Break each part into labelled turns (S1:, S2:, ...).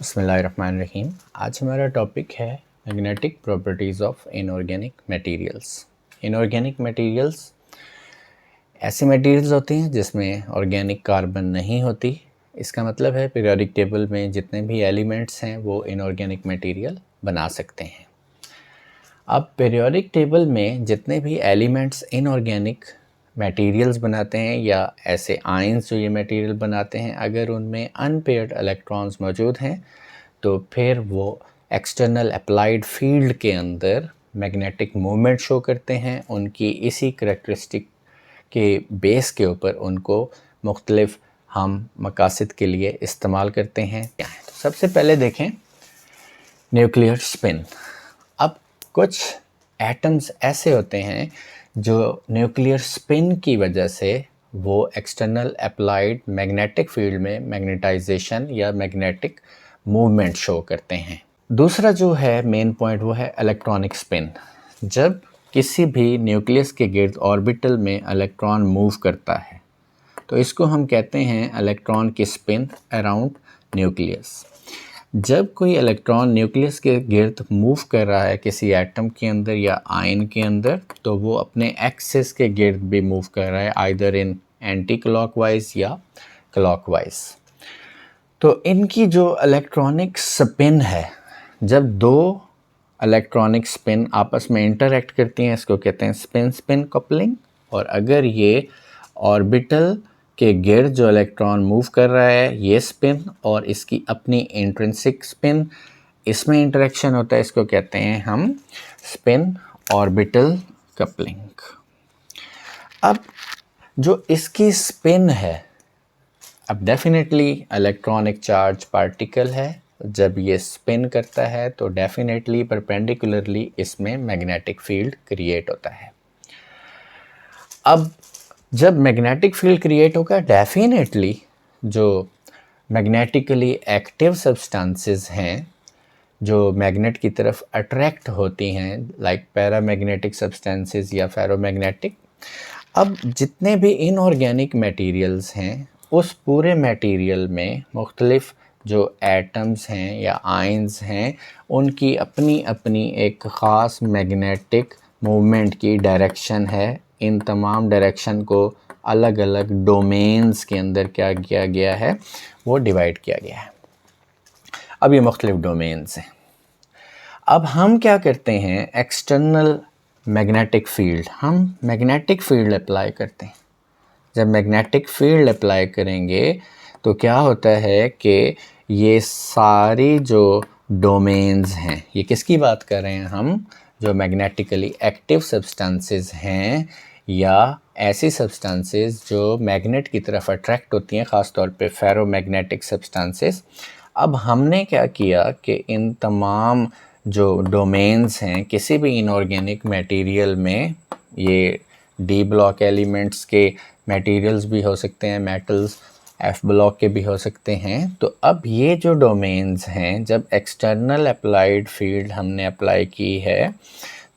S1: बिस्मिल्लाहिर्रहमानिर्रहीम। आज हमारा टॉपिक है magnetic properties of inorganic materials. Inorganic materials ऐसे मटेरियल्स होते हैं जिसमें ऑर्गेनिक कार्बन नहीं होती। इसका मतलब है पीरियोडिक टेबल में जितने भी एलिमेंट्स हैं वो इनऑर्गेनिक मटेरियल बना सकते हैं। अब पीरियोडिक टेबल में जितने भी एलिमेंट्स इनऑर्गेनिक मटेरियल्स बनाते हैं या ऐसे आयंस जो ये मटेरियल बनाते हैं, अगर उनमें अनपेयर्ड इलेक्ट्रॉन्स मौजूद हैं तो फिर वो एक्सटर्नल अप्लाइड फील्ड के अंदर मैग्नेटिक मूवमेंट शो करते हैं। उनकी इसी करैक्टरिस्टिक के बेस के ऊपर उनको मुख्तलिफ हम मकासद के लिए इस्तेमाल करते हैं। तो सबसे पहले देखें न्यूक्लियर स्पिन। अब कुछ एटम्स ऐसे होते हैं जो न्यूक्लियर स्पिन की वजह से वो एक्सटर्नल अप्लाइड मैग्नेटिक फील्ड में मैग्नेटाइजेशन या मैग्नेटिक मूवमेंट शो करते हैं। दूसरा जो है मेन पॉइंट वो है इलेक्ट्रॉनिक स्पिन। जब किसी भी न्यूक्लियस के गिर्द ऑर्बिटल में इलेक्ट्रॉन मूव करता है तो इसको हम कहते हैं इलेक्ट्रॉन की स्पिन अराउंड न्यूक्लियस। जब कोई इलेक्ट्रॉन न्यूक्लियस के गिर्द मूव कर रहा है किसी एटम के अंदर या आयन के अंदर, तो वो अपने एक्सिस के गिर्द भी मूव कर रहा है, आइदर इन एंटी क्लॉकवाइज या क्लॉकवाइज। तो इनकी जो इलेक्ट्रॉनिक स्पिन है, जब दो इलेक्ट्रॉनिक स्पिन आपस में इंटरैक्ट करती हैं, इसको कहते हैं स्पिन स्पिन कपलिंग। और अगर ये ऑर्बिटल के गिर्द जो इलेक्ट्रॉन मूव कर रहा है, ये स्पिन और इसकी अपनी इंट्रिंसिक स्पिन, इसमें इंटरेक्शन होता है, इसको कहते हैं हम स्पिन ऑर्बिटल कपलिंग। अब जो इसकी स्पिन है, अब डेफिनेटली इलेक्ट्रॉनिक चार्ज पार्टिकल है, जब ये स्पिन करता है तो डेफिनेटली परपेंडिकुलरली इसमें मैग्नेटिक फील्ड क्रिएट होता है। अब जब मैग्नेटिक फील्ड क्रिएट होगा, डेफिनेटली जो मैग्नेटिकली एक्टिव सब्सटेंसेस हैं जो मैग्नेट की तरफ अट्रैक्ट होती हैं, लाइक पैरामैग्नेटिक सब्सटेंसेस या फेरोमैग्नेटिक। अब जितने भी इनऑर्गेनिक मटेरियल्स हैं, उस पूरे मटेरियल में मुख्तलिफ जो एटम्स हैं या आयंस हैं, उनकी अपनी अपनी एक ख़ास मैग्नेटिक मूवमेंट की डायरेक्शन है। इन तमाम डायरेक्शन को अलग अलग डोमेन्स के अंदर क्या किया गया है, वो डिवाइड किया गया है। अब ये मुख्तलिफ डोमेन्स हैं। अब हम क्या करते हैं, एक्सटर्नल मैग्नेटिक फील्ड, हम मैग्नेटिक फील्ड अप्लाई करते हैं। जब मैग्नेटिक फील्ड अप्लाई करेंगे तो क्या होता है कि ये सारी जो डोमेन्स हैं, ये किसकी बात कर रहे हैं हम, जो मैग्नेटिकली एक्टिव सब्सटेंसेस हैं या ऐसी सब्सटेंसेस जो मैग्नेट की तरफ अट्रैक्ट होती हैं, ख़ास तौर पे फेरोमैग्नेटिक सब्सटेंसेस। अब हमने क्या किया कि इन तमाम जो डोमेन्स हैं किसी भी इनऑर्गेनिक मटेरियल में, ये डी ब्लॉक एलिमेंट्स के मटेरियल्स भी हो सकते हैं, मेटल्स एफ ब्लॉक के भी हो सकते हैं। तो अब ये जो डोमेन्स हैं, जब एक्सटर्नल अप्लाइड फील्ड हमने अप्लाई की है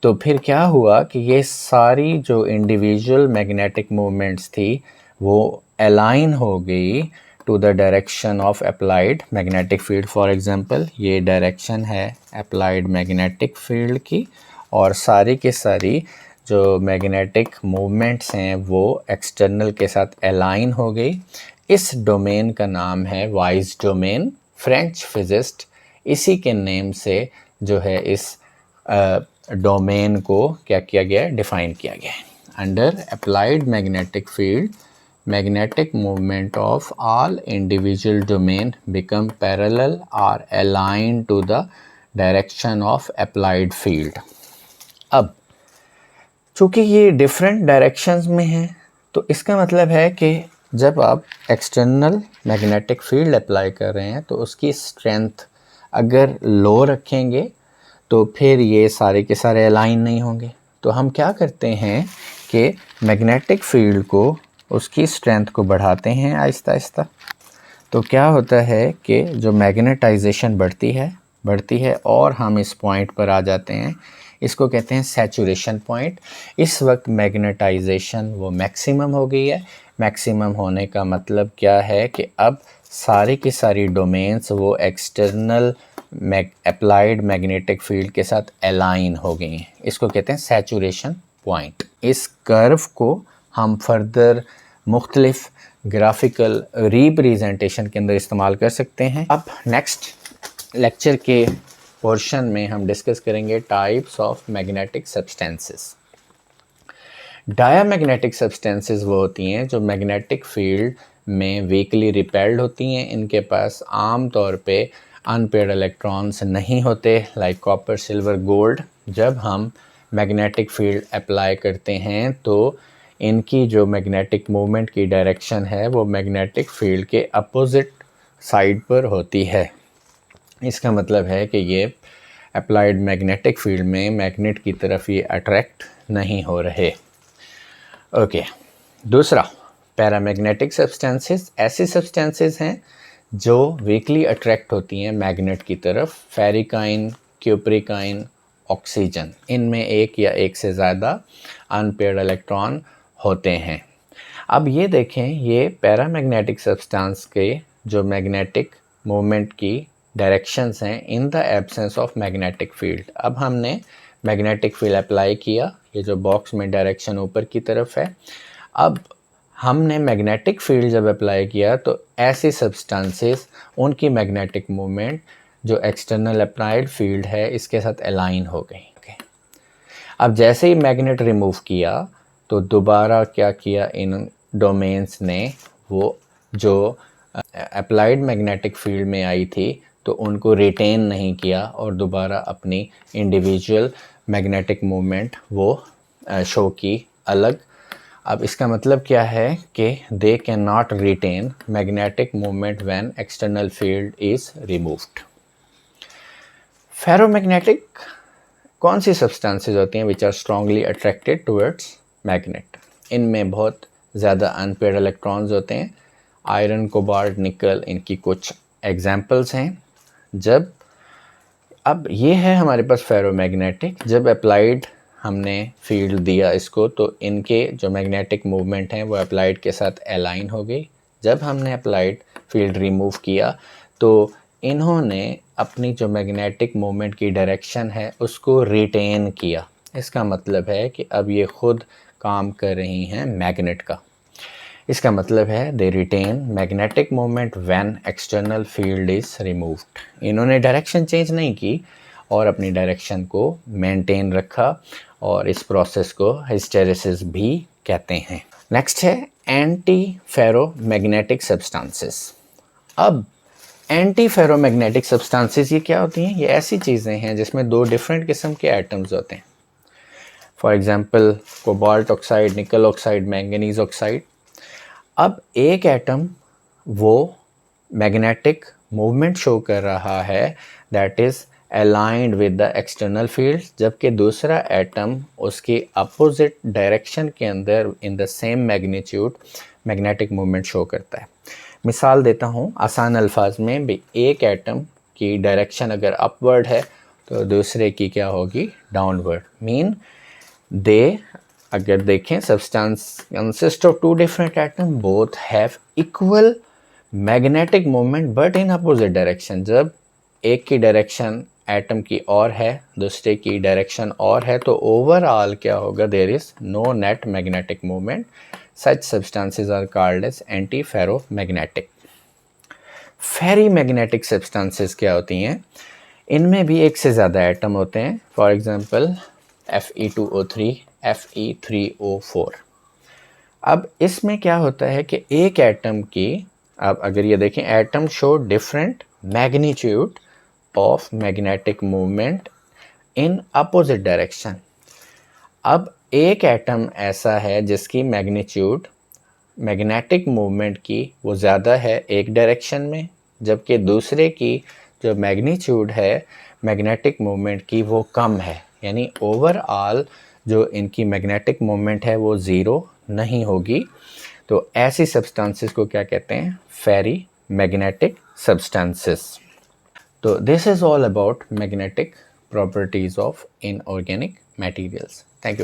S1: तो फिर क्या हुआ कि ये सारी जो इंडिविजुअल मैग्नेटिक मूवमेंट्स थी वो अलाइन हो गई to the direction of applied magnetic field. For example, ये डायरेक्शन है अप्लाइड मैग्नेटिक फील्ड की, और सारी के सारी जो मैग्नेटिक मूवमेंट्स हैं वो एक्सटर्नल के साथ अलाइन हो गई। इस डोमेन का नाम है वाइज डोमेन। फ्रेंच फिजिस्ट इसी के नेम से जो है इस डोमेन को क्या किया गया, डिफाइन किया गया है। Under applied magnetic field, magnetic movement of all individual domain become parallel or aligned to the direction of applied field। अब चूँकि ये डिफरेंट डायरेक्शंस में हैं, तो इसका मतलब है कि जब आप एक्सटर्नल मैग्नेटिक फील्ड अप्लाई कर रहे हैं तो उसकी स्ट्रेंथ अगर लो रखेंगे तो फिर ये सारे के सारे अलाइन नहीं होंगे। तो हम क्या करते हैं कि मैग्नेटिक फील्ड को, उसकी स्ट्रेंथ को बढ़ाते हैं आहिस्ता आहिस्ता। तो क्या होता है कि जो मैग्नेटाइजेशन बढ़ती है और हम इस पॉइंट पर आ जाते हैं, इसको कहते हैं सैचुरेशन पॉइंट। इस वक्त मैग्नेटाइजेशन वो मैक्सिमम हो गई है। मैक्सिमम होने का मतलब क्या है कि अब सारी की सारी डोमेन्स वो एक्सटर्नल अप्लाइड मैग्नेटिक फील्ड के साथ अलाइन हो गई हैं। इसको कहते हैं सैचुरेशन पॉइंट। इस कर्व को हम फर्दर मुख्तलिफ ग्राफिकल रिप्रेजेंटेशन के अंदर इस्तेमाल कर सकते हैं। अब नेक्स्ट लेक्चर के पोर्शन में हम डिस्कस करेंगे types of magnetic substances. Diamagnetic substances वो होती हैं जो मैग्नेटिक फील्ड में वीकली रिपेल्ड होती हैं। इनके पास आम तौर पे अनपेयर्ड इलेक्ट्रॉन्स नहीं होते, लाइक कॉपर, सिल्वर, गोल्ड। जब हम मैग्नेटिक फील्ड अप्लाई करते हैं तो इनकी जो मैग्नेटिक मूवमेंट की डायरेक्शन है वो मैग्नेटिक फील्ड के अपोजिट साइड पर होती है। इसका मतलब है कि ये अप्लाइड मैग्नेटिक फील्ड में मैग्नेट की तरफ ये अट्रैक्ट नहीं हो रहे। ओके, दूसरा पैरामैग्नेटिक सब्सटेंसेस ऐसी सब्सटेंसेस हैं जो वीकली अट्रैक्ट होती हैं मैग्नेट की तरफ। फेरिकाइन, क्यूप्रिकाइन, ऑक्सीजन, इनमें एक या एक से ज़्यादा अनपेयर्ड इलेक्ट्रॉन होते हैं। अब ये देखें, ये पैरामैग्नेटिक सब्सटेंस के जो मैग्नेटिक मूवमेंट की डायरेक्शंस हैं in the absence of magnetic field. अब हमने मैग्नेटिक फील्ड अप्लाई किया, ये जो बॉक्स में डायरेक्शन ऊपर की तरफ है। अब हमने मैग्नेटिक फील्ड जब अप्लाई किया तो ऐसी सब्सटेंसेस उनकी मैग्नेटिक मूवमेंट जो एक्सटर्नल अप्लाइड फील्ड है इसके साथ अलाइन हो गई। अब जैसे ही मैग्नेट रिमूव किया तो दोबारा क्या किया, इन डोमेन्स ने वो जो अप्लाइड मैग्नेटिक फील्ड में आई थी तो उनको रिटेन नहीं किया और दोबारा अपनी इंडिविजुअल मैग्नेटिक मूवमेंट वो शो की अलग। अब इसका मतलब क्या है कि they can not retain magnetic movement when external field is removed. Ferromagnetic कौन सी सब्सटेंसेस होती हैं which are strongly attracted towards magnet? इनमें बहुत ज़्यादा अनपेयर्ड इलेक्ट्रॉन्स होते हैं। आयरन, कोबाल्ट, निकल, इनकी कुछ एग्जांपल्स हैं। जब अब ये है हमारे पास फेरोमैग्नेटिक, जब अप्लाइड हमने फील्ड दिया इसको तो इनके जो मैग्नेटिक मूवमेंट हैं वो अप्लाइड के साथ अलाइन हो गई। जब हमने अप्लाइड फील्ड रिमूव किया तो इन्होंने अपनी जो मैग्नेटिक मूवमेंट की डायरेक्शन है उसको रिटेन किया। इसका मतलब है कि अब ये खुद काम कर रही हैं मैग्नेट का। इसका मतलब है they retain magnetic movement when external field is removed. इन्होंने डायरेक्शन चेंज नहीं की और अपनी डायरेक्शन को मेंटेन रखा और इस प्रोसेस को हिस्टेरेसिस भी कहते हैं। नेक्स्ट है एंटी फेरोमैग्नेटिक सब्सटेंसेस। अब एंटी फेरोमैग्नेटिक सब्सटेंसेस ये क्या होती हैं? ये ऐसी चीज़ें हैं जिसमें दो डिफरेंट किस्म के एटम्स होते हैं। फॉर एग्जांपल कोबाल्ट ऑक्साइड, निकल ऑक्साइड, मैंगनीज ऑक्साइड। अब एक एटम वो मैग्नेटिक मूवमेंट शो कर रहा है that is aligned with the external field, जबकि दूसरा एटम उसकी अपोजिट डायरेक्शन के अंदर in the same magnitude magnetic movement show करता है। मिसाल देता हूँ आसान अल्फाज में भी, एक एटम की डायरेक्शन अगर अपवर्ड है तो दूसरे की क्या होगी, डाउनवर्ड। मीन दे अगर देखें substance consist of two different atom, both have equal magnetic movement but in opposite direction. जब एक की डायरेक्शन एटम की और है, दूसरे की डायरेक्शन और है, तो ओवरऑल क्या होगा, there is no net magnetic movement. Such substances are called as antiferromagnetic. Ferrimagnetic substances क्या होती हैं? इनमें भी एक से ज़्यादा एटम होते हैं। For example Fe2O3, Fe3O4। अब इसमें क्या होता है कि एक एटम की, अब अगर ये देखें, atom show different magnitude of magnetic movement in opposite direction. अब एक एटम ऐसा है जिसकी मैग्नीट्यूड मैग्नेटिक मूवमेंट की वो ज़्यादा है एक डायरेक्शन में, जबकि दूसरे की जो मैग्नीट्यूड है मैग्नेटिक मूवमेंट की वो कम है। यानी ओवरऑल जो इनकी मैग्नेटिक मूवमेंट है वो ज़ीरो नहीं होगी। तो ऐसी सब्सटेंसेस को क्या कहते हैं? फेरी मैग्नेटिक सब्सटेंसेस। तो this is all about magnetic properties of inorganic materials. Thank you.